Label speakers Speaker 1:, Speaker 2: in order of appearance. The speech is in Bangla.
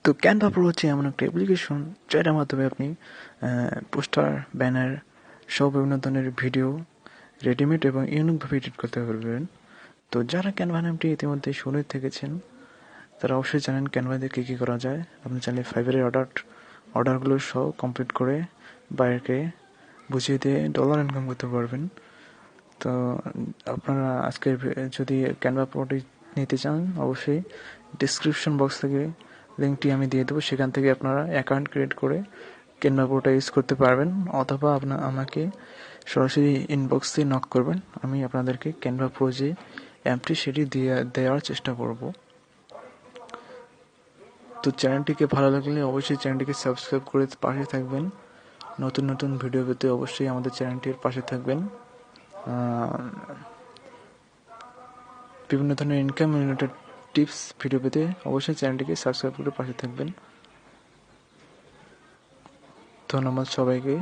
Speaker 1: তো ক্যানভা প্রো হচ্ছে এমন একটা অ্যাপ্লিকেশন যেটার মাধ্যমে আপনি পোস্টার, ব্যানার সব বিভিন্ন ধরনের ভিডিও রেডিমেড এবং ইউনিকভাবে এডিট করতে পারবেন। তো যারা ক্যানভা নামটি ইতিমধ্যে শুনে থেকেছেন তারা অবশ্যই জানেন ক্যানভা দিয়ে কী কী করা যায়। আপনি চাইলে ফাইবারের অর্ডারগুলো সহ কমপ্লিট করে বাইরেকে বুঝিয়ে দিয়ে ডলার ইনকাম করতে পারবেন। তো আপনারা আজকে যদি ক্যানভা প্রোটি নিতে চান অবশ্যই ডিসক্রিপশন বক্স থেকে লিঙ্কটি আমি দিয়ে দেবো, সেখান থেকে আপনারা অ্যাকাউন্ট ক্রিয়েট করে ক্যানভা প্রোটা ইউজ করতে পারবেন, অথবা আমাকে সরাসরি ইনবক্সে নক করবেন, আমি আপনাদেরকে ক্যানভা প্রো যে অ্যাপটি সেটি দেওয়ার চেষ্টা করব। তো চ্যানেলটিকে ভালো লাগলে অবশ্যই চ্যানেলটিকে সাবস্ক্রাইব করে পাশে থাকবেন। নতুন নতুন ভিডিও পেতে অবশ্যই আমাদের চ্যানেলটির পাশে থাকবেন। বিভিন্ন ধরনের ইনকাম রিলেটেড টিপস ভিডিও পেতে অবশ্যই চ্যানেলটিকে সাবস্ক্রাইব করে পাশে থাকবেন। ধন্যবাদ সবাইকে।